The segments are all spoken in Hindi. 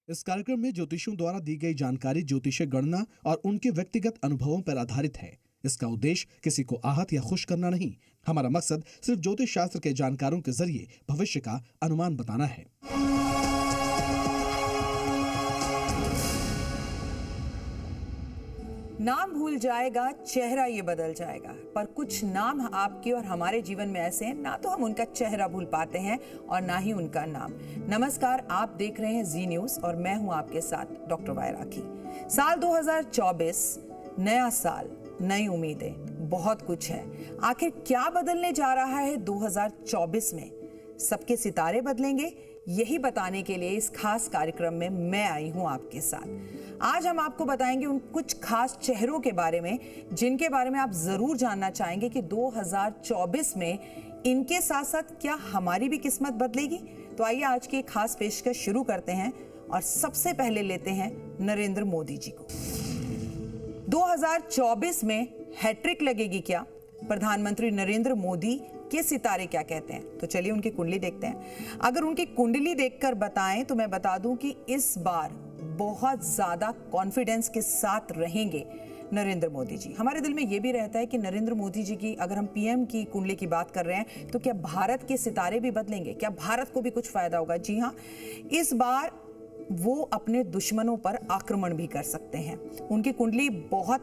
इस कार्यक्रम में ज्योतिषियों द्वारा दी गई जानकारी ज्योतिषीय गणना और उनके व्यक्तिगत अनुभवों पर आधारित है। इसका उद्देश्य किसी को आहत या खुश करना नहीं। हमारा मकसद सिर्फ ज्योतिष शास्त्र के जानकारों के जरिए भविष्य का अनुमान बताना है। नाम भूल जाएगा, चेहरा ये बदल जाएगा, पर कुछ नाम आपके और हमारे जीवन में ऐसे हैं, ना तो हम उनका चेहरा भूल पाते हैं और ना ही उनका नाम। नमस्कार, आप देख रहे हैं जी न्यूज और मैं हूं आपके साथ डॉक्टर वाय राखी। साल 2024, नया साल, नई उम्मीदें, बहुत कुछ है। आखिर क्या बदलने जा रहा है 2024 में? सबके सितारे बदलेंगे, यही बताने के लिए इस खास कार्यक्रम में मैं आई हूं आपके साथ। आज हम आपको बताएंगे उन कुछ खास चेहरों के बारे में जिनके बारे में आप जरूर जानना चाहेंगे कि 2024 में इनके साथ साथ क्या हमारी भी किस्मत बदलेगी। तो आइए आज की खास पेशकश शुरू करते हैं और सबसे पहले लेते हैं नरेंद्र मोदी जी को। 2024 में हैट्रिक लगेगी क्या? प्रधानमंत्री नरेंद्र मोदी के सितारे क्या कहते हैं? तो चलिए उनकी कुंडली देखते हैं। अगर उनकी कुंडली देखकर बताएं तो मैं बता दूं कि इस बार बहुत ज्यादा कॉन्फिडेंस के साथ रहेंगे नरेंद्र मोदी जी। हमारे दिल में यह भी रहता है कि नरेंद्र मोदी जी की, अगर हम पीएम की कुंडली की बात कर रहे हैं, तो क्या भारत के सितारे भी बदलेंगे? क्या भारत को भी कुछ फायदा होगा? जी हाँ, इस बार वो अपने दुश्मनों पर आक्रमण भी कर सकते हैं। उनकी कुंडली बहुत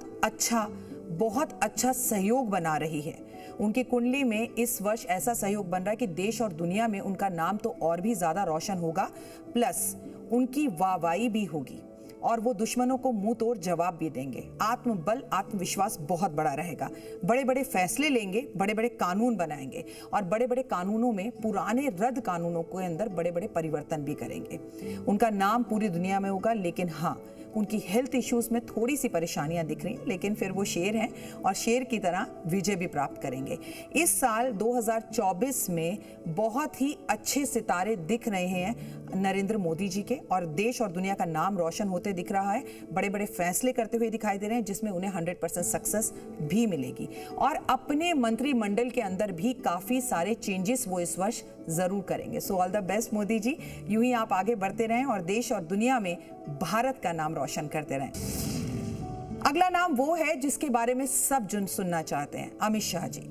अच्छा सहयोग बना रही है। उनकी कुंडली में इस वर्ष ऐसा सहयोग बन रहा है कि देश और दुनिया में उनका नाम तो और भी ज्यादा रोशन होगा, प्लस उनकी वाहवाही भी होगी और वो दुश्मनों को मुंह तोड़ जवाब भी देंगे। आत्मबल, आत्मविश्वास बहुत बड़ा रहेगा। बड़े बड़े फैसले लेंगे, बड़े बड़े कानून बनाएंगे और बड़े बड़े कानूनों में, पुराने रद्द कानूनों के अंदर बड़े बड़े परिवर्तन भी करेंगे। उनका नाम पूरी दुनिया में होगा, लेकिन हाँ, उनकी हेल्थ इश्यूज में थोड़ी सी परेशानियां दिख रही हैं, लेकिन फिर वो शेर हैं और शेर की तरह विजय भी प्राप्त करेंगे। इस साल 2024 में बहुत ही अच्छे सितारे दिख रहे हैं नरेंद्र मोदी जी के और देश और दुनिया का नाम रोशन होते दिख रहा है। बड़े बड़े फैसले करते हुए दिखाई दे रहे हैं जिसमें उन्हें 100% सक्सेस भी मिलेगी और अपने मंत्रिमंडल के अंदर भी काफी सारे चेंजेस वो इस वर्ष जरूर करेंगे। So all the best Modi ji, यूं ही आप आगे बढ़ते रहें और देश और दुनिया में भारत का नाम रोशन करते रहें। अगला नाम वो है जिसके बारे में सब जन सुनना चाहते हैं, अमित शाह जी।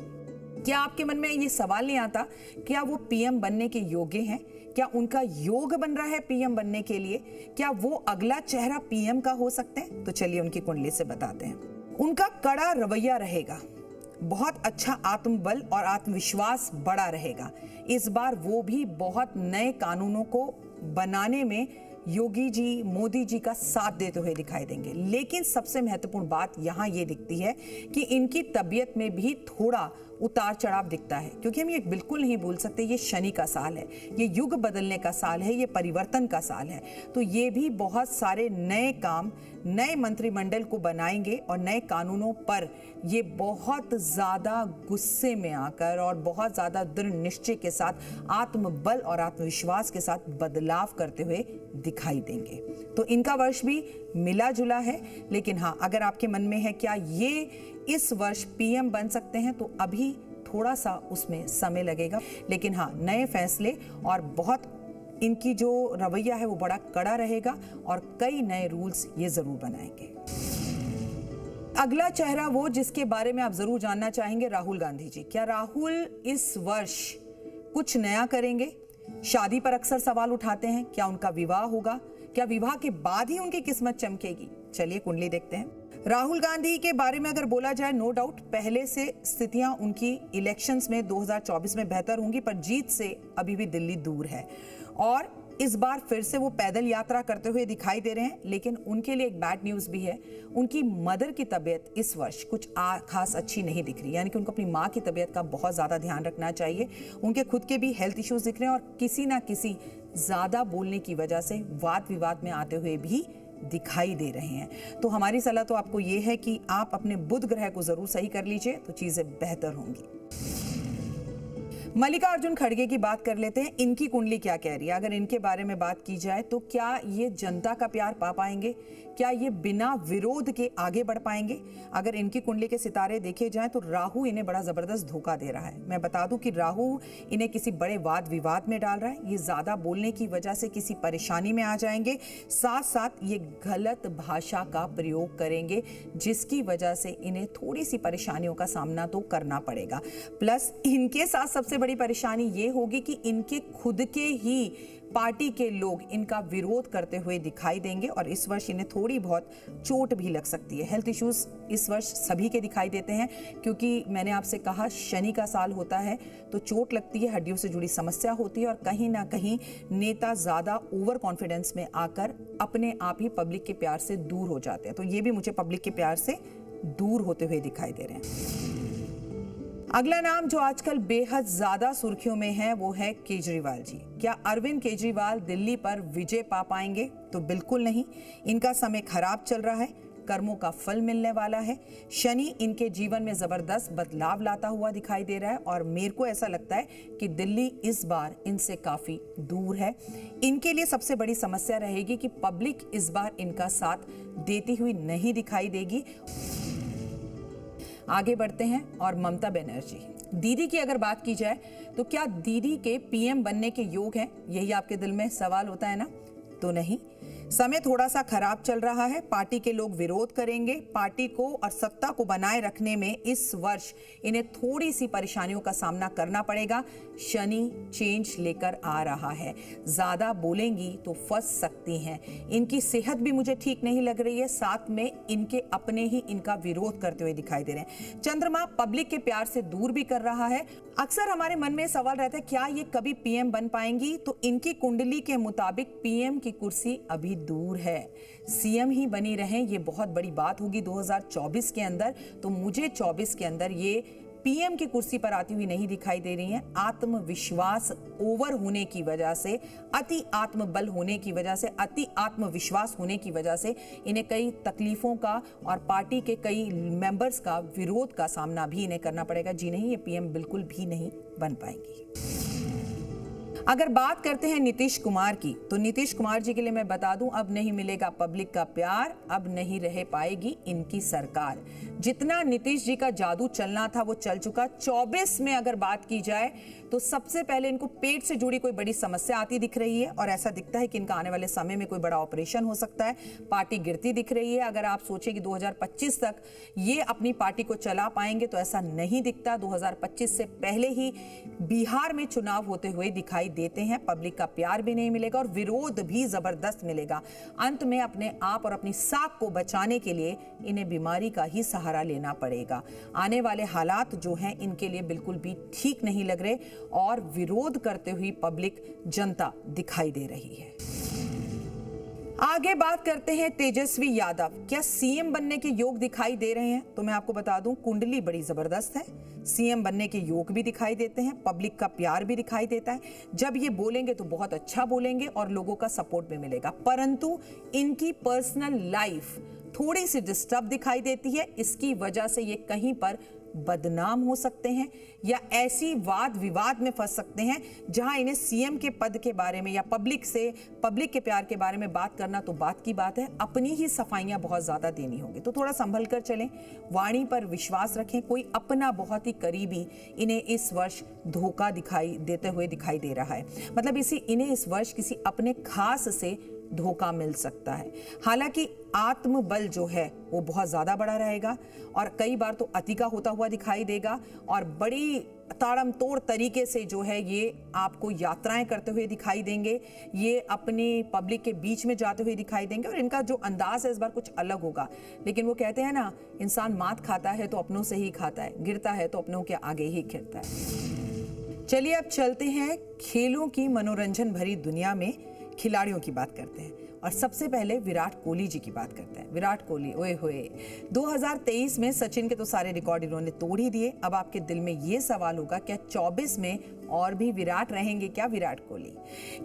क्या आपके मन में ये सवाल नहीं आता, क्या वो पीएम बनने के योग्य हैं? क्या उनका योग बन रहा है पीएम बनने के लिए? क्या वो अगला चेहरा पीएम का हो सकते हैं? तो चलिए उनकी कुंडली से बताते हैं। उनका कड़ा रवैया रहेगा, बहुत अच्छा आत्मबल और आत्मविश्वास बड़ा रहेगा। इस बार वो भी बहुत नए कानूनों को बनाने में योगी जी, मोदी जी का साथ देते हुए दिखाई देंगे। लेकिन सबसे महत्वपूर्ण बात यहां ये दिखती है कि इनकी तबीयत में भी थोड़ा उतार चढ़ाव दिखता है, क्योंकि हम ये बिल्कुल नहीं भूल सकते, ये शनि का साल है, ये युग बदलने का साल है, ये परिवर्तन का साल है। तो ये भी बहुत सारे नए काम, नए मंत्रिमंडल को बनाएंगे और नए कानूनों पर ये बहुत ज्यादा गुस्से में आकर और बहुत ज्यादा दृढ़ निश्चय के साथ, आत्मबल और आत्मविश्वास के साथ बदलाव करते हुए दिखाई देंगे। तो इनका वर्ष भी मिला जुला है, लेकिन हाँ, अगर आपके मन में है क्या ये इस वर्ष पीएम बन सकते हैं, तो अभी थोड़ा सा उसमें समय लगेगा। लेकिन हाँ, नए फैसले और बहुत इनकी जो रवैया है वो बड़ा कड़ा रहेगा और कई नए रूल्स ये जरूर बनाएंगे। अगला चेहरा वो जिसके बारे में आप जरूर जानना चाहेंगे, राहुल गांधी जी। क्या राहुल इस वर्ष कुछ नया करेंगे? शादी पर अक्सर सवाल उठाते हैं, क्या उनका विवाह होगा? क्या विवाह के बाद ही उनकी किस्मत चमकेगी? चलिए कुंडली देखते हैं। राहुल गांधी के बारे में अगर बोला जाए, नो डाउट पहले से स्थितियां उनकी इलेक्शंस में 2024 में बेहतर होंगी, पर जीत से अभी भी दिल्ली दूर है और इस बार फिर से वो पैदल यात्रा करते हुए दिखाई दे रहे हैं। लेकिन उनके लिए एक बैड न्यूज भी है, उनकी मदर की तबीयत इस वर्ष कुछ खास अच्छी नहीं दिख रही, यानी कि उनको अपनी माँ की तबीयत का बहुत ज्यादा ध्यान रखना चाहिए। उनके खुद के भी हेल्थ इश्यूज दिख रहे हैं और किसी ना किसी ज्यादा बोलने की वजह से वाद विवाद में आते हुए भी दिखाई दे रहे हैं। तो हमारी सलाह तो आपको ये है कि आप अपने बुध ग्रह को जरूर सही कर लीजिए, तो चीजें बेहतर होंगी। मल्लिकार्जुन खड़गे की बात कर लेते हैं। इनकी कुंडली क्या कह रही है? अगर इनके बारे में बात की जाए तो क्या ये जनता का प्यार पा पाएंगे? क्या ये बिना विरोध के आगे बढ़ पाएंगे? अगर इनकी कुंडली के सितारे देखे जाएं तो राहु इन्हें बड़ा जबरदस्त धोखा दे रहा है। मैं बता दूं कि राहु इन्हें किसी बड़े वाद विवाद में डाल रहा है। ये ज्यादा बोलने की वजह से किसी परेशानी में आ जाएंगे, साथ साथ ये गलत भाषा का प्रयोग करेंगे, जिसकी वजह से इन्हें थोड़ी सी परेशानियों का सामना तो करना पड़ेगा। प्लस इनके साथ सबसे बड़ी परेशानी ये होगी कि इनके खुद के ही पार्टी के लोग इनका विरोध करते हुए दिखाई देंगे और इस वर्ष इन्हें थोड़ी बहुत चोट भी लग सकती है। हेल्थ इश्यूज इस वर्ष सभी के दिखाई देते हैं, क्योंकि मैंने आपसे कहा शनि का साल होता है तो चोट लगती है, हड्डियों से जुड़ी समस्या होती है और कहीं ना कहीं नेता ज्यादा ओवर कॉन्फिडेंस में आकर अपने आप ही पब्लिक के प्यार से दूर हो जाते हैं। तो ये भी मुझे पब्लिक के प्यार से दूर होते हुए दिखाई दे रहे हैं। अगला नाम जो आजकल बेहद ज्यादा सुर्खियों में है वो है केजरीवाल जी। क्या अरविंद केजरीवाल दिल्ली पर विजय पा पाएंगे? तो बिल्कुल नहीं। इनका समय खराब चल रहा है, कर्मों का फल मिलने वाला है। शनि इनके जीवन में जबरदस्त बदलाव लाता हुआ दिखाई दे रहा है और मेरे को ऐसा लगता है कि दिल्ली इस बार इनसे काफी दूर है। इनके लिए सबसे बड़ी समस्या रहेगी कि पब्लिक इस बार इनका साथ देती हुई नहीं दिखाई देगी। आगे बढ़ते हैं और ममता बनर्जी दीदी की अगर बात की जाए तो क्या दीदी के पीएम बनने के योग हैं? यही आपके दिल में सवाल होता है ना? तो नहीं। समय थोड़ा सा खराब चल रहा है। पार्टी के लोग विरोध करेंगे। पार्टी को और सत्ता को बनाए रखने में इस वर्ष इन्हें थोड़ी सी परेशानियों का सामना करना पड़ेगा। शनि चेंज लेकर आ रहा है। ज्यादा बोलेंगी तो फंस सकती हैं। इनकी सेहत भी मुझे ठीक नहीं लग रही है, साथ में इनके अपने ही इनका विरोध करते हुए दिखाई दे रहे हैं। चंद्रमा पब्लिक के प्यार से दूर भी कर रहा है। अक्सर हमारे मन में सवाल रहता है क्या ये कभी पीएम बन पाएंगी? तो इनकी कुंडली के मुताबिक पीएम की कुर्सी अभी दूर है। सीएम ही बनी रहें ये बहुत बड़ी बात होगी 2024 के अंदर। तो मुझे 24 के अंदर ये पीएम की कुर्सी पर आती हुई नहीं दिखाई दे रही हैं। आत्मविश्वास ओवर होने की वजह से, अति आत्मबल होने की वजह से, अति आत्मविश्वास होने की वजह से इन्हें कई तकलीफों का और पार्टी के कई मेंबर्स का विरोध का सामना भी इन्हें करना पड़ेगा। जी नहीं, ये पीएम बिल्कुल भी नहीं बन पाएंगी। अगर बात करते हैं नीतीश कुमार की, तो नीतीश कुमार जी के लिए मैं बता दूं, अब नहीं मिलेगा पब्लिक का प्यार, अब नहीं रह पाएगी इनकी सरकार। जितना नीतीश जी का जादू चलना था वो चल चुका। 24 में अगर बात की जाए तो सबसे पहले इनको पेट से जुड़ी कोई बड़ी समस्या आती दिख रही है और ऐसा दिखता है कि इनका आने वाले समय में कोई बड़ा ऑपरेशन हो सकता है। पार्टी गिरती दिख रही है। अगर आप सोचें कि 2025 तक ये अपनी पार्टी को चला पाएंगे तो ऐसा नहीं दिखता। 2025 से पहले ही बिहार में चुनाव होते हुए दिखाई देते हैं। पब्लिक का प्यार भी नहीं मिलेगा और विरोध भी जबरदस्त मिलेगा। अंत में अपने आप और अपनी साख को बचाने के लिए इन्हें बीमारी का ही सहारा लेना पड़ेगा। आने वाले हालात जो हैं इनके लिए बिल्कुल भी ठीक नहीं लग रहे और विरोध करते हुए पब्लिक जनता दिखाई दे रही है। आगे बात करते हैं तेजस्वी यादव। क्या सीएम बनने के योग दिखाई दे रहे हैं? तो मैं आपको बता दूं, कुंडली बड़ी जबरदस्त है। सीएम बनने के योग भी दिखाई देते हैं, पब्लिक का प्यार भी दिखाई देता है। जब ये बोलेंगे तो बहुत अच्छा बोलेंगे और लोगों का सपोर्ट भी मिलेगा, परंतु इनकी पर्सनल लाइफ थोड़ी सी डिस्टर्ब दिखाई देती है। इसकी वजह से ये कहीं पर बदनाम हो सकते हैं या ऐसी वाद विवाद में फंस सकते हैं जहां इन्हें सीएम के पद के बारे में या पब्लिक के प्यार के बारे में बात करना तो बात की बात है, अपनी ही सफाइयां बहुत ज्यादा देनी होगी। तो थोड़ा संभल कर चलें, वाणी पर विश्वास रखें। कोई अपना बहुत ही करीबी इन्हें इस वर्ष धोखा दिखाई देते हुए दिखाई दे रहा है। मतलब इन्हें इस वर्ष किसी अपने खास से धोखा मिल सकता है। हालांकि आत्मबल जो है वो बहुत ज्यादा बड़ा रहेगा और कई बार तो अति का होता हुआ दिखाई देगा और बड़ी ताड़मतोड़ तरीके से जो है ये आपको यात्राएं करते हुए दिखाई देंगे। ये अपनी पब्लिक के बीच में जाते हुए दिखाई देंगे और इनका जो अंदाज है इस बार कुछ अलग होगा। लेकिन वो कहते हैं ना, इंसान मात खाता है तो अपनों से ही खाता है, गिरता है तो अपनों के आगे ही गिरता है। चलिए अब चलते हैं खेलों की मनोरंजन भरी दुनिया में खिलाड़ियों की बात करते हैं और सबसे पहले विराट कोहली जी की बात करते हैं। विराट कोहली, ओए होए, 2023 में सचिन के तो सारे रिकॉर्ड इन्होंने तोड़ ही दिए। अब आपके दिल में ये सवाल होगा, क्या 24 में और भी विराट रहेंगे क्या विराट कोहली?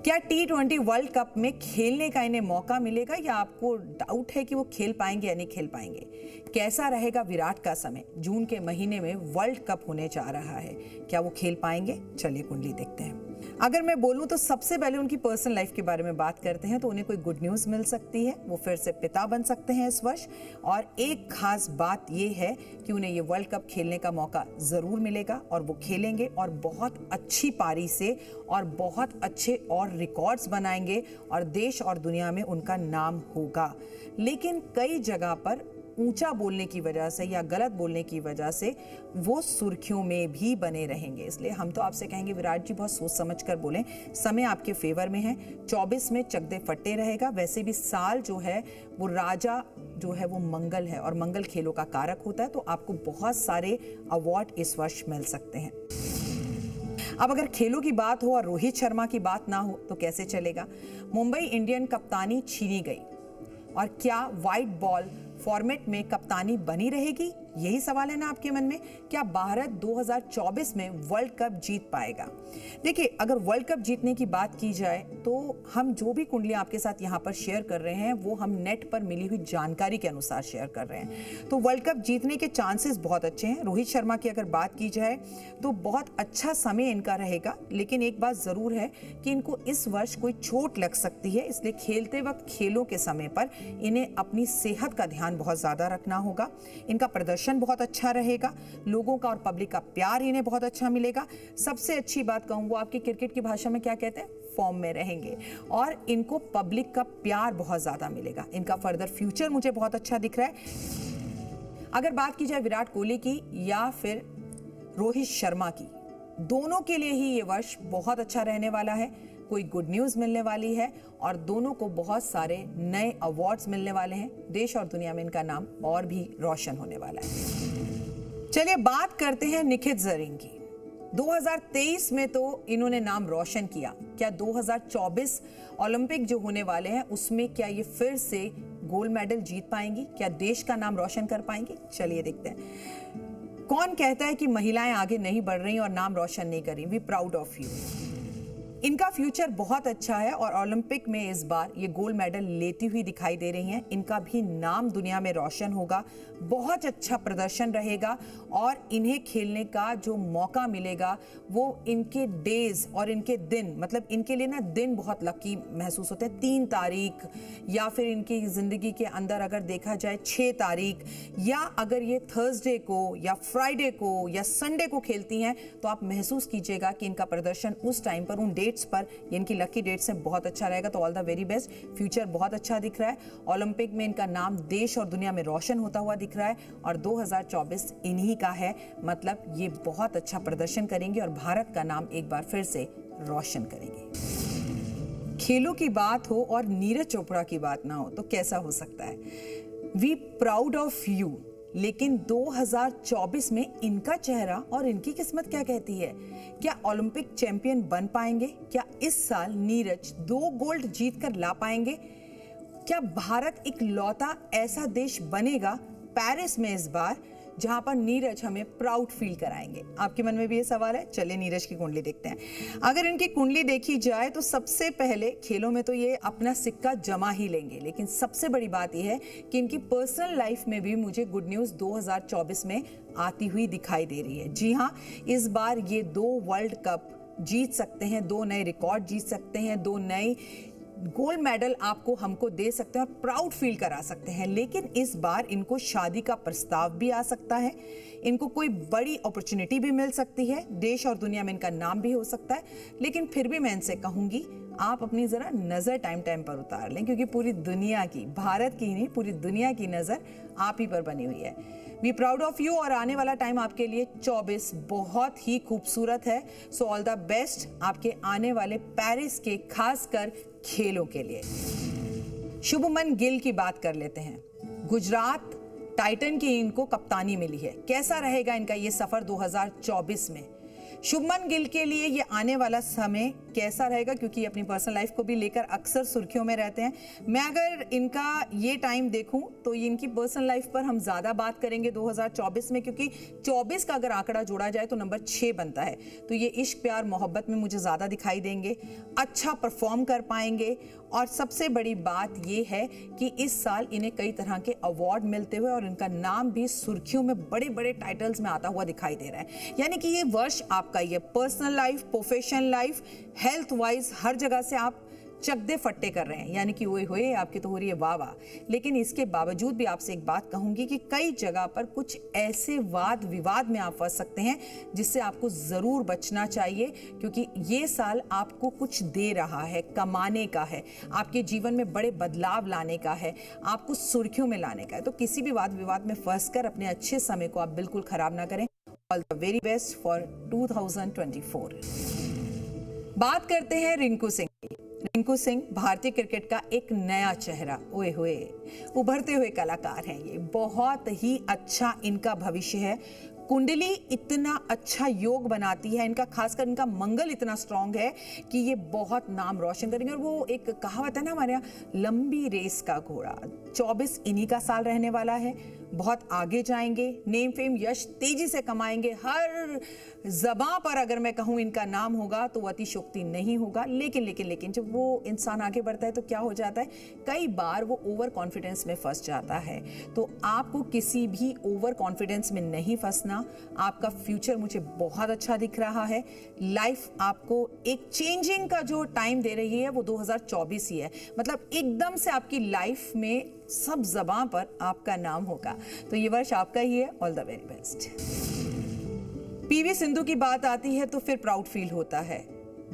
क्या T20 वर्ल्ड कप में खेलने का इन्हें मौका मिलेगा या आपको डाउट है कि वो खेल पाएंगे या नहीं खेल पाएंगे? कैसा रहेगा विराट का समय? जून के महीने में वर्ल्ड कप होने जा रहा है, क्या वो खेल पाएंगे? चलिए कुंडली देखते हैं। अगर मैं बोलूं तो सबसे पहले उनकी पर्सनल लाइफ के बारे में बात करते हैं तो उन्हें कोई गुड न्यूज़ मिल सकती है। वो फिर से पिता बन सकते हैं इस वर्ष और एक खास बात ये है कि उन्हें ये वर्ल्ड कप खेलने का मौका ज़रूर मिलेगा और वो खेलेंगे और बहुत अच्छी पारी से और बहुत अच्छे और रिकॉर्ड्स बनाएंगे और देश और दुनिया में उनका नाम होगा। लेकिन कई जगह पर ऊंचा बोलने की वजह से या गलत बोलने की वजह से वो सुर्खियों में भी बने रहेंगे। इसलिए हम तो आपसे कहेंगे विराट जी बहुत सोच समझ कर बोलें। समय आपके फेवर में है, 24 में चकदे फट्टे रहेगा। वैसे भी साल जो है वो राजा जो है वो मंगल है और मंगल खेलों का कारक होता है, तो आपको बहुत सारे अवार्ड इस वर्ष मिल सकते हैं। अब अगर खेलों की बात हो और रोहित शर्मा की बात ना हो तो कैसे चलेगा? मुंबई इंडियन कप्तानी छीनी गई और क्या व्हाइट बॉल फॉर्मेट में कप्तानी बनी रहेगी? यही सवाल है ना आपके मन में। क्या भारत 2024 में वर्ल्ड कप जीत पाएगा? देखिए, अगर वर्ल्ड कप जीतने की बात की जाए तो हम जो भी कुंडलियां आपके साथ यहाँ पर शेयर कर रहे हैं वो हम नेट पर मिली हुई जानकारी के अनुसार शेयर कर रहे हैं। तो वर्ल्ड कप जीतने के चांसेस बहुत अच्छे हैं। रोहित शर्मा की अगर बात की जाए तो बहुत अच्छा समय इनका रहेगा, लेकिन एक बात जरूर है कि इनको इस वर्ष कोई चोट लग सकती है। इसलिए खेलते वक्त खेलों के समय पर इन्हें अपनी सेहत का ध्यान बहुत ज्यादा रखना होगा। इनका प्रदर्शन बहुत अच्छा रहेगा, लोगों का और पब्लिक का प्यार इन्हें बहुत अच्छा मिलेगा। सबसे अच्छी बात कहूँ वो आपकी क्रिकेट की भाषा में क्या कहते हैं, फॉर्म में रहेंगे और इनको पब्लिक का प्यार बहुत ज्यादा मिलेगा। इनका फर्दर फ्यूचर मुझे बहुत अच्छा दिख रहा है। अगर बात की जाए विराट कोहली की या फिर रोहित शर्मा की, दोनों के लिए ही ये वर्ष बहुत अच्छा रहने वाला है। कोई गुड न्यूज़ मिलने वाली है और दोनों को बहुत सारे नए अवार्ड्स मिलने वाले हैं। देश और दुनिया में इनका नाम और भी रोशन होने वाला है। चलिए बात करते हैं निखित जरीन की। 2023 में तो इन्होंने नाम रोशन किया। क्या 2024 ओलंपिक जो होने वाले हैं उसमें क्या ये फिर से गोल्ड मेडल जीत पाएंगी? क्या देश का नाम रोशन कर पाएंगी? चलिए देखते हैं। कौन कहता है कि महिलाएं आगे नहीं बढ़ रही और नाम रोशन नहीं कर रही? We proud of you. इनका फ्यूचर बहुत अच्छा है और ओलंपिक में इस बार ये गोल्ड मेडल लेती हुई दिखाई दे रही हैं। इनका भी नाम दुनिया में रोशन होगा, बहुत अच्छा प्रदर्शन रहेगा और इन्हें खेलने का जो मौका मिलेगा वो इनके डेज और इनके दिन, मतलब इनके लिए ना दिन बहुत लकी महसूस होते हैं। 3 तारीख या फिर इनकी जिंदगी के अंदर अगर देखा जाए 6 तारीख या अगर ये थर्सडे को या फ्राइडे को या संडे को खेलती हैं तो आप महसूस कीजिएगा कि इनका प्रदर्शन उस टाइम पर, उन डेट्स पर, इनकी लकी डेट्स से बहुत अच्छा रहेगा। तो all the very best. Future बहुत अच्छा दिख रहा है। ओलंपिक में इनका नाम देश और दुनिया में रोशन होता हुआ दिख रहा है और 2024 इन्हीं का है। मतलब ये बहुत अच्छा प्रदर्शन करेंगे और भारत का नाम एक बार फिर से रोशन करेंगे। खेलों की बात हो और नीरज चोपड़ा की बात ना हो तो कैसा हो सकता है? We proud of you. लेकिन 2024 में इनका चेहरा और इनकी किस्मत क्या कहती है? क्या ओलंपिक चैंपियन बन पाएंगे? क्या इस साल नीरज 2 गोल्ड जीत कर ला पाएंगे? क्या भारत एक लौता ऐसा देश बनेगा पेरिस में इस बार जहां पर नीरज हमें प्राउड फील कराएंगे? आपके मन में भी ये सवाल है? चलिए नीरज की कुंडली देखते हैं। अगर इनकी कुंडली देखी जाए तो सबसे पहले खेलों में तो ये अपना सिक्का जमा ही लेंगे, लेकिन सबसे बड़ी बात यह है कि इनकी पर्सनल लाइफ में भी मुझे गुड न्यूज़ 2024 में आती हुई दिखाई दे रही है। जी हाँ, इस बार ये 2 वर्ल्ड कप जीत सकते हैं, 2 नए रिकॉर्ड जीत सकते हैं, 2 नए गोल्ड मेडल आपको हमको दे सकते हैं और प्राउड फील करा सकते हैं। लेकिन इस बार इनको शादी का प्रस्ताव भी आ सकता है, इनको कोई बड़ी अपॉर्चुनिटी भी मिल सकती है, देश और दुनिया में इनका नाम भी हो सकता है। लेकिन फिर भी मैं इनसे कहूंगी आप अपनी जरा नजर टाइम टाइम पर उतार लें, क्योंकि पूरी दुनिया की, भारत की नहीं पूरी दुनिया की नजर आप ही पर बनी हुई है। वी प्राउड ऑफ यू और आने वाला टाइम आपके लिए 24 बहुत ही खूबसूरत है। सो ऑल द बेस्ट आपके आने वाले पेरिस के खासकर खेलों के लिए। शुभमन गिल की बात कर लेते हैं। गुजरात टाइटन की इनको कप्तानी मिली है। कैसा रहेगा इनका ये सफर 2024 में? शुभमन गिल के लिए ये आने वाला समय कैसा रहेगा, क्योंकि अपनी पर्सनल लाइफ को भी लेकर अक्सर सुर्खियों में रहते हैं। मैं अगर इनका ये टाइम देखूं तो इनकी पर्सनल लाइफ पर हम ज्यादा बात करेंगे 2024 में, क्योंकि 24 का अगर आंकड़ा जोड़ा जाए तो नंबर 6 बनता है। तो ये इश्क प्यार मोहब्बत में मुझे ज्यादा दिखाई देंगे, अच्छा परफॉर्म कर पाएंगे। और सबसे बड़ी बात ये है कि इस साल इन्हें कई तरह के अवार्ड मिलते हुए और इनका नाम भी सुर्खियों में बड़े बड़े टाइटल्स में आता हुआ दिखाई दे रहा है। यानी कि ये वर्ष आपका ये personal life, professional life, health wise हर जगह से आप चकदे फट्टे कर रहे हैं। यानी कि ओए होए आपकी तो हो रही है वाह वाह। लेकिन इसके बावजूद भी आपसे एक बात कहूंगी कि कई जगह पर कुछ ऐसे वाद विवाद में आप फंस सकते हैं जिससे आपको जरूर बचना चाहिए, क्योंकि ये साल आपको कुछ दे रहा है, कमाने का है, आपके जीवन में बड़े बदलाव लाने का है, आपको सुर्खियों में लाने का है। तो किसी भी वाद विवाद में फंस कर अपने अच्छे समय को आप बिल्कुल खराब ना करें। All the very best for 2024। बात करते हैं रिंकू सिंह की। रिंकू सिंह भारतीय क्रिकेट का एक नया चेहरा, ओए होए उभरते हुए कलाकार हैं। ये बहुत ही अच्छा इनका भविष्य है। कुंडली इतना अच्छा योग बनाती है इनका, खासकर इनका मंगल इतना स्ट्रांग है कि ये बहुत नाम रोशन करेंगे। और वो एक कहावत है ना हमारे यहाँ, लंबी रेस का घोड़ा। 24 इन्हीं का साल रहने वाला है, बहुत आगे जाएंगे, नेम फेम यश तेजी से कमाएंगे। हर ज़बां पर अगर मैं कहूँ इनका नाम होगा तो अतिशयोक्ति नहीं होगा। लेकिन जब वो इंसान आगे बढ़ता है तो क्या हो जाता है, कई बार वो ओवर कॉन्फिडेंस में फंस जाता है। तो आपको किसी भी ओवर कॉन्फिडेंस में नहीं फंसना। आपका फ्यूचर मुझे बहुत अच्छा दिख रहा है। लाइफ आपको एक चेंजिंग का जो टाइम दे रही है वो 2024 ही है। मतलब एकदम से आपकी लाइफ में सब ज़बां पर आपका नाम होगा। तो ये वर्ष आपका ही है। All the very best. PV Sindhu की बात आती है तो फिर प्राउड फील होता है।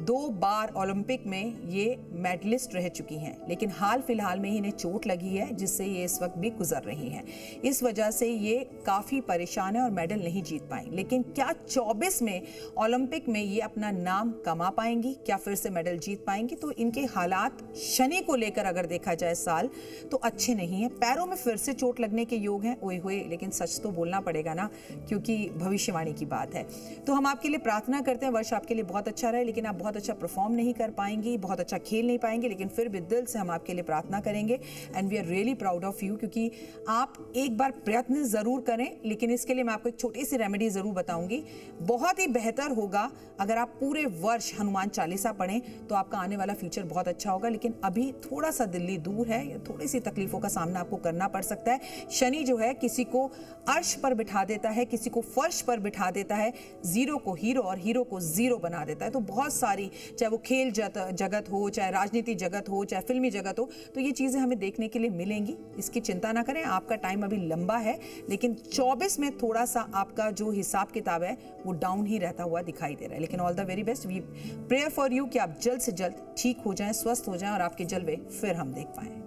2 बार ओलंपिक में ये मेडलिस्ट रह चुकी हैं, लेकिन हाल फिलहाल में ही इन्हें चोट लगी है जिससे ये इस वक्त भी गुजर रही हैं। इस वजह से ये काफ़ी परेशान है और मेडल नहीं जीत पाई। लेकिन क्या 24 में ओलंपिक में ये अपना नाम कमा पाएंगी, क्या फिर से मेडल जीत पाएंगी? तो इनके हालात शनि को लेकर अगर देखा जाए साल तो अच्छे नहीं है। पैरों में फिर से चोट लगने के योग हैं, ओए होए। लेकिन सच तो बोलना पड़ेगा ना, क्योंकि भविष्यवाणी की बात है। तो हम आपके लिए प्रार्थना करते हैं वर्ष आपके लिए बहुत अच्छा रहे। लेकिन आप बहुत अच्छा परफॉर्म नहीं कर पाएंगी, बहुत अच्छा खेल नहीं पाएंगे, लेकिन फिर भी दिल से हम आपके लिए प्रार्थना करेंगे। And we are really proud of you, क्योंकि आप एक बार प्रयत्न जरूर करें। लेकिन इसके लिए मैं आपको एक छोटी सी रेमेडी जरूर बताऊंगी। बहुत ही बेहतर होगा अगर आप पूरे वर्ष हनुमान चालीसा पढ़ें, तो आपका आने वाला फ्यूचर बहुत अच्छा होगा। लेकिन अभी थोड़ा सा दिल्ली दूर है, थोड़ी सी तकलीफों का सामना आपको करना पड़ सकता है। शनि जो है किसी को अर्श पर बिठा देता है, किसी को फर्श पर बिठा देता है, जीरो को हीरो और हीरो को जीरो बना देता है। तो बहुत सारी, चाहे वो खेल जगत हो, चाहे राजनीति जगत हो, चाहे फिल्मी जगत हो, तो ये चीजें हमें देखने के लिए मिलेंगी। इसकी चिंता ना करें, आपका टाइम अभी लंबा है। लेकिन 24 में थोड़ा सा आपका जो हिसाब किताब है वो डाउन ही रहता हुआ दिखाई दे रहा है। लेकिन all the very best. We prayer for you कि आप जल्द से जल्द ठीक हो जाएं, स्वस्थ हो जाएं और आपके जलवे फिर हम देख पाएं।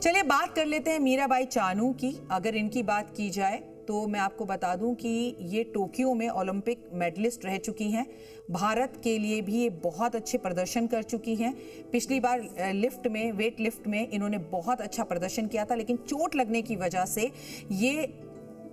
चलिए बात कर लेते हैं मीराबाई चानू की। अगर इनकी बात की जाए तो मैं आपको बता दूं कि ये टोक्यो में ओलंपिक मेडलिस्ट रह चुकी हैं। भारत के लिए भी ये बहुत अच्छे प्रदर्शन कर चुकी हैं। पिछली बार लिफ्ट में, वेट लिफ्ट में इन्होंने बहुत अच्छा प्रदर्शन किया था, लेकिन चोट लगने की वजह से ये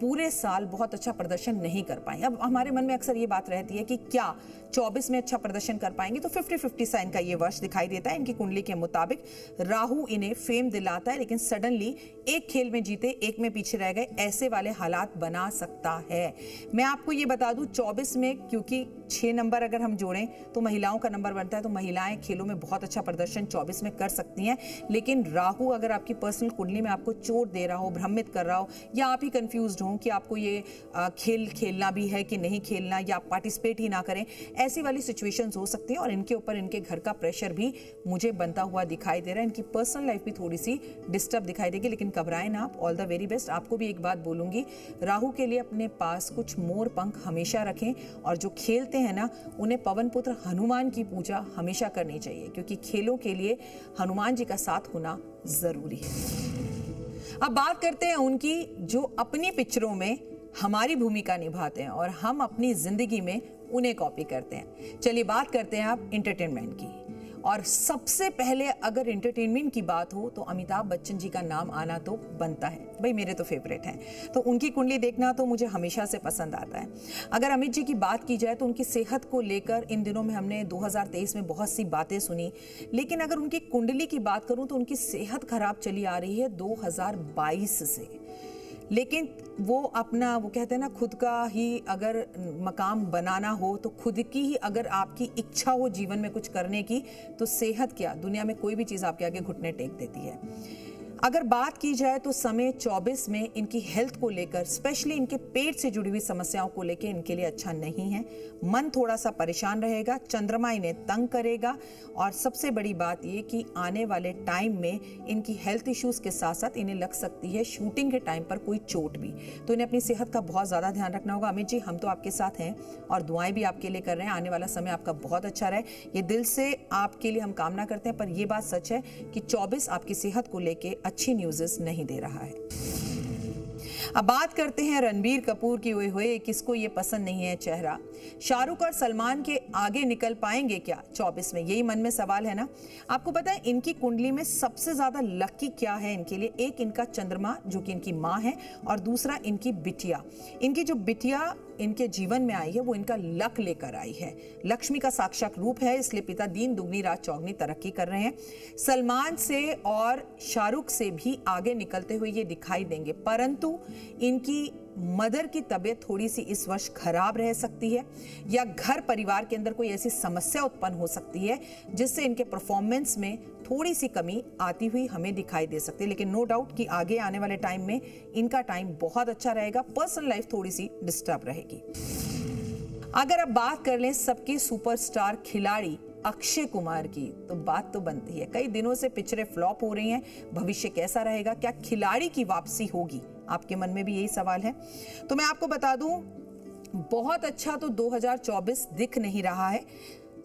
पूरे साल बहुत अच्छा प्रदर्शन नहीं कर पाए। अब हमारे मन में अक्सर ये बात रहती है कि क्या 24 में अच्छा प्रदर्शन कर पाएंगे? तो 50-50 सा इनका ये वर्ष दिखाई देता है। इनकी कुंडली के मुताबिक राहु इन्हें फेम दिलाता है, लेकिन सडनली एक खेल में जीते, एक में पीछे रह गए, ऐसे वाले हालात बना सकता है। मैं आपको ये बता दूं 24 में, क्योंकि 6 नंबर अगर हम जोड़ें तो महिलाओं का नंबर बनता है, तो महिलाएं खेलों में बहुत अच्छा प्रदर्शन 24 में कर सकती हैं। लेकिन राहु अगर आपकी पर्सनल कुंडली में आपको चोट दे रहा हो, भ्रमित कर रहा हो, या आप ही कंफ्यूज्ड हो कि आपको ये खेल खेलना भी है कि नहीं खेलना, या आप पार्टिसिपेट ही ना करें, ऐसी वाली सिचुएशंस हो सकती हैं। और इनके ऊपर इनके घर का प्रेशर भी मुझे बनता हुआ दिखाई दे रहा है। इनकी पर्सनल लाइफ भी थोड़ी सी डिस्टर्ब दिखाई देगी। लेकिन घबराएं ना आप, ऑल द वेरी बेस्ट। आपको भी एक बात बोलूंगी, राहु के लिए अपने पास कुछ मोर पंख हमेशा रखें, और जो खेलते हैं ना उन्हें पवन पुत्र हनुमान की पूजा हमेशा करनी चाहिए, क्योंकि खेलों के लिए हनुमान जी का साथ होना जरूरी है। अब बात करते हैं उनकी जो अपनी पिक्चरों में हमारी भूमिका निभाते हैं और हम अपनी जिंदगी में उन्हें कॉपी करते हैं। चलिए बात करते हैं आप एंटरटेनमेंट की। और सबसे पहले अगर एंटरटेनमेंट की बात हो तो अमिताभ बच्चन जी का नाम आना तो बनता है, भाई मेरे तो फेवरेट हैं, तो उनकी कुंडली देखना तो मुझे हमेशा से पसंद आता है। अगर अमित जी की बात की जाए तो उनकी सेहत को लेकर इन दिनों में हमने 2023 में बहुत सी बातें सुनी, लेकिन अगर उनकी कुंडली की बात करूं तो उनकी सेहत खराब चली आ रही है 2022 से। लेकिन वो कहते हैं ना, खुद का ही अगर मकाम बनाना हो तो खुद की ही अगर आपकी इच्छा हो जीवन में कुछ करने की, तो सेहत क्या, दुनिया में कोई भी चीज़ आपके आगे घुटने टेक देती है। अगर बात की जाए तो समय 24 में इनकी हेल्थ को लेकर, स्पेशली इनके पेट से जुड़ी हुई समस्याओं को लेकर इनके लिए अच्छा नहीं है। मन थोड़ा सा परेशान रहेगा, चंद्रमा इन्हें तंग करेगा, और सबसे बड़ी बात ये कि आने वाले टाइम में इनकी हेल्थ इश्यूज के साथ साथ इन्हें लग सकती है शूटिंग के टाइम पर कोई चोट भी, तो इन्हें अपनी सेहत का बहुत ज़्यादा ध्यान रखना होगा। अमित जी, हम तो आपके साथ हैं और दुआएं भी आपके लिए कर रहे हैं, आने वाला समय आपका बहुत अच्छा रहे, ये दिल से आपके लिए हम कामना करते हैं। पर यह बात सच है कि 24 आपकी सेहत को लेकर अच्छी न्यूज़ नहीं दे रहा है। अब बात करते हैं रणबीर कपूर की। ओए होए, किसको ये पसंद नहीं है चेहरा। शाहरुख और सलमान के आगे निकल पाएंगे क्या 24 में, यही मन में सवाल है ना। आपको पता है इनकी कुंडली में सबसे ज्यादा लकी क्या है इनके लिए, एक इनका चंद्रमा जो कि इनकी माँ है, और दूसरा इनकी बिटिया। इनकी जो बिटिया इनके जीवन में आई है वो इनका लक लेकर आई है, लक्ष्मी का साक्षात रूप है, इसलिए पिता दिन दुगनी रात चौगनी तरक्की कर रहे हैं। सलमान से और शाहरुख से भी आगे निकलते हुए ये दिखाई देंगे, परंतु इनकी मदर की तबीयत थोड़ी सी इस वर्ष खराब रह सकती है, या घर परिवार के अंदर कोई ऐसी समस्या उत्पन्न हो सकती है जिससे इनके परफॉर्मेंस में थोड़ी सी कमी आती हुई हमें दिखाई दे सकती है। लेकिन नो डाउट कि आगे आने वाले टाइम में इनका टाइम बहुत अच्छा रहेगा, पर्सनल लाइफ थोड़ी सी डिस्टर्ब रहेगी। अगर अब बात कर लें सबके सुपरस्टार खिलाड़ी अक्षय कुमार की, तो बात तो बनती है, कई दिनों से पिक्चरें फ्लॉप हो रही हैं, भविष्य कैसा रहेगा, क्या खिलाड़ी की वापसी होगी, आपके मन में भी यही सवाल है। तो मैं आपको बता दूं, बहुत अच्छा तो 2024 दिख नहीं रहा है,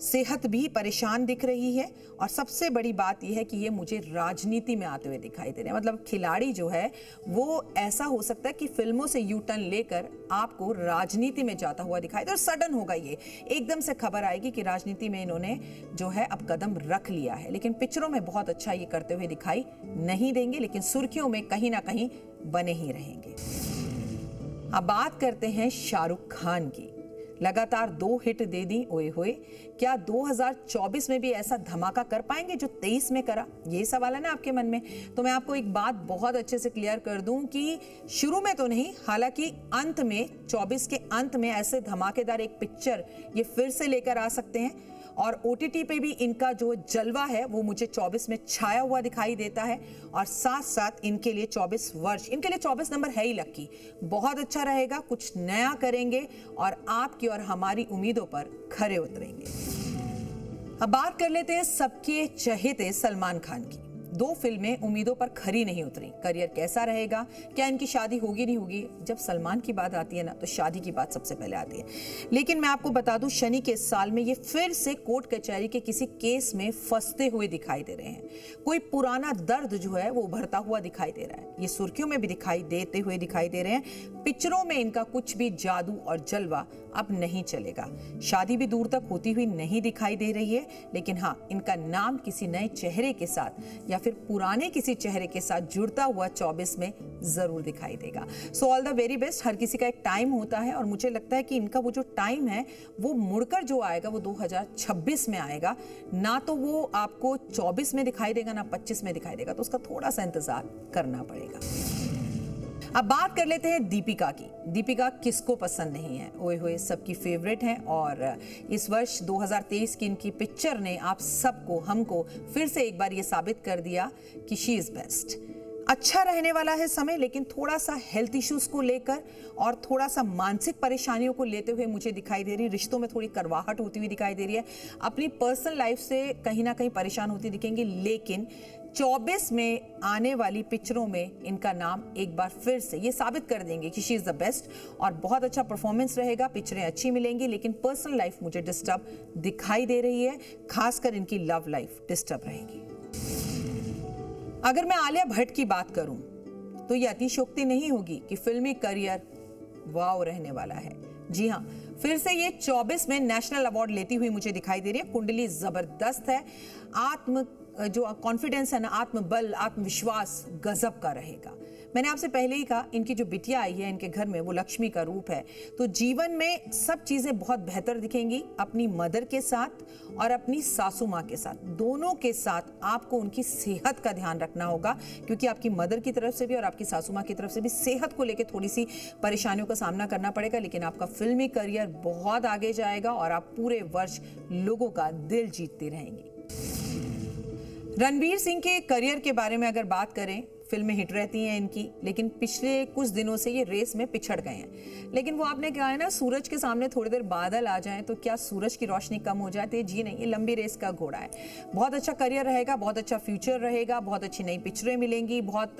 सेहत भी परेशान दिख रही है, और सबसे बड़ी बात यह है कि ये मुझे राजनीति में आते हुए दिखाई दे रहे हैं। मतलब खिलाड़ी जो है वो ऐसा हो सकता है कि फिल्मों से यू टर्न लेकर आपको राजनीति में जाता हुआ दिखाई दे, और सडन होगा, ये एकदम से खबर आएगी कि राजनीति में इन्होंने जो है अब कदम रख लिया है। लेकिन पिक्चरों में बहुत अच्छा ये करते हुए दिखाई नहीं देंगे, लेकिन सुर्खियों में कहीं ना कहीं बने ही रहेंगे। अब बात करते हैं शाहरुख खान की। लगातार 2 हिट दे दी, ओए होए, क्या 2024 में भी ऐसा धमाका कर पाएंगे जो 23 में करा, ये सवाल है ना आपके मन में। तो मैं आपको एक बात बहुत अच्छे से क्लियर कर दूं कि शुरू में तो नहीं, हालांकि अंत में 24 के अंत में ऐसे धमाकेदार एक पिक्चर ये फिर से लेकर आ सकते हैं, और OTT पे भी इनका जो जलवा है वो मुझे 24 में छाया हुआ दिखाई देता है। और साथ साथ इनके लिए 24 वर्ष, इनके लिए 24 नंबर है ही लकी, बहुत अच्छा रहेगा, कुछ नया करेंगे और आपकी और हमारी उम्मीदों पर खरे उतरेंगे। अब बात कर लेते हैं सबके चहेते सलमान खान की। 2 फिल्में उम्मीदों पर खरी नहीं उतरी, करियर कैसा रहेगा, क्या इनकी शादी होगी नहीं होगी। जब सलमान की बात आती है ना तो शादी की बात सबसे पहले आती है। लेकिन मैं आपको बता दूं, शनि के साल में ये फिर से कोर्ट कचहरी के किसी केस में फंसते हुए दिखाई दे रहे हैं। कोई पुराना दर्द जो है वो उभरता हुआ दिखाई दे रहा है, ये सुर्खियों में भी दिखाई देते हुए दिखाई दे रहे हैं। पिक्चरों में इनका कुछ भी जादू और जलवा अब नहीं चलेगा, शादी भी दूर तक होती हुई नहीं दिखाई दे रही है। लेकिन हाँ, इनका नाम किसी नए चेहरे के साथ या फिर पुराने किसी चेहरे के साथ जुड़ता हुआ 24 में जरूर दिखाई देगा। So all the very best. हर किसी का एक टाइम होता है, और मुझे लगता है कि इनका वो जो टाइम है वो मुड़कर जो आएगा वो 2026 में आएगा, ना तो वो आपको 24 में दिखाई देगा ना 25 में दिखाई देगा, तो उसका थोड़ा सा इंतजार करना पड़ेगा। अब बात कर लेते हैं दीपिका की। दीपिका किसको पसंद नहीं है, ओए होए, सबकी फेवरेट हैं, और इस वर्ष 2023 की इनकी पिक्चर ने आप सबको, हमको फिर से एक बार ये साबित कर दिया कि शी इज बेस्ट। अच्छा रहने वाला है समय, लेकिन थोड़ा सा हेल्थ इश्यूज को लेकर और थोड़ा सा मानसिक परेशानियों को लेते हुए मुझे दिखाई दे रही है। रिश्तों में थोड़ी करवाहट होती हुई दिखाई दे रही है, अपनी पर्सनल लाइफ से कहीं ना कहीं परेशान होती दिखेंगी। लेकिन 24 में आने वाली पिक्चरों में इनका नाम एक बार फिर से ये साबित कर देंगे कि शी इज द बेस्ट, और बहुत अच्छा परफॉर्मेंस रहेगा, पिक्चरें अच्छी मिलेंगी। लेकिन पर्सनल लाइफ मुझे डिस्टर्ब दिखाई दे रही है, खासकर इनकी लव लाइफ डिस्टर्ब रहेगी। अगर मैं आलिया भट्ट की बात करूं तो यह अतिशयोक्ति नहीं होगी कि फिल्मी करियर वाव रहने वाला है। जी हाँ, फिर से ये 24 में नेशनल अवार्ड लेती हुई मुझे दिखाई दे रही है। कुंडली जबरदस्त है, आत्म जो कॉन्फिडेंस है ना, आत्मबल, आत्मविश्वास गजब का रहेगा। मैंने आपसे पहले ही कहा, इनकी जो बिटिया आई है इनके घर में वो लक्ष्मी का रूप है, तो जीवन में सब चीजें बहुत बेहतर दिखेंगी। अपनी मदर के साथ और अपनी सासू माँ के साथ, दोनों के साथ आपको उनकी सेहत का ध्यान रखना होगा, क्योंकि आपकी मदर की तरफ से भी और आपकी सासू माँ की तरफ से भी सेहत को लेकर थोड़ी सी परेशानियों का सामना करना पड़ेगा। लेकिन आपका फिल्मी करियर बहुत आगे जाएगा और आप पूरे वर्ष लोगों का दिल जीतते रहेंगे। रणवीर सिंह के करियर के बारे में अगर बात करें, फिल्में हिट रहती हैं इनकी, लेकिन पिछले कुछ दिनों से ये रेस में पिछड़ गए हैं। लेकिन वो आपने कहा है ना, सूरज के सामने थोड़ी देर बादल आ जाएं तो क्या सूरज की रोशनी कम हो जाए? तो जी नहीं, ये लंबी रेस का घोड़ा है। बहुत अच्छा करियर रहेगा, बहुत अच्छा फ्यूचर रहेगा, बहुत अच्छी नई पिक्चरें मिलेंगी, बहुत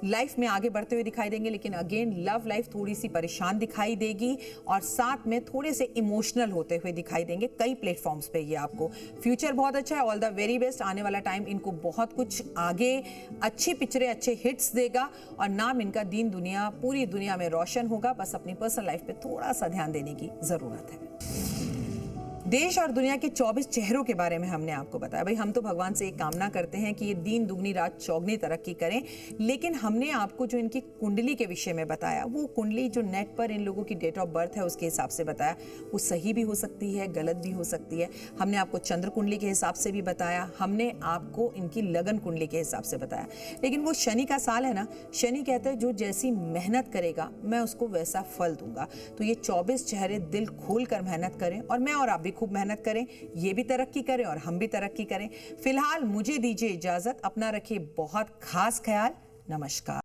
लाइफ में आगे बढ़ते हुए दिखाई देंगे। लेकिन अगेन लव लाइफ थोड़ी सी परेशान दिखाई देगी और साथ में थोड़े से इमोशनल होते हुए दिखाई देंगे कई प्लेटफॉर्म्स पे। ये आपको फ्यूचर बहुत अच्छा है, ऑल द वेरी बेस्ट। आने वाला टाइम इनको बहुत कुछ आगे अच्छी पिक्चरें, अच्छे हिट्स देगा और नाम इनका दीन दुनिया, पूरी दुनिया में रोशन होगा। बस अपनी पर्सनल लाइफ पे थोड़ा सा ध्यान देने की जरूरत है। देश और दुनिया के 24 चेहरों के बारे में हमने आपको बताया। भाई हम तो भगवान से एक कामना करते हैं कि ये दिन दुगनी रात चौगनी तरक्की करें, लेकिन हमने आपको जो इनकी कुंडली के विषय में बताया, वो कुंडली जो नेट पर इन लोगों की डेट ऑफ बर्थ है उसके हिसाब से बताया, वो सही भी हो सकती है, गलत भी हो सकती है। हमने आपको चंद्र कुंडली के हिसाब से भी बताया, हमने आपको इनकी लगन कुंडली के हिसाब से बताया। लेकिन वो शनि का साल है ना, शनि कहते हैं जो जैसी मेहनत करेगा मैं उसको वैसा फल दूंगा। तो ये 24 चेहरे दिल खोल कर मेहनत करें और मैं और आप भी खूब मेहनत करें, ये भी तरक्की करें और हम भी तरक्की करें। फिलहाल मुझे दीजिए इजाजत, अपना रखिए बहुत खास ख्याल। नमस्कार।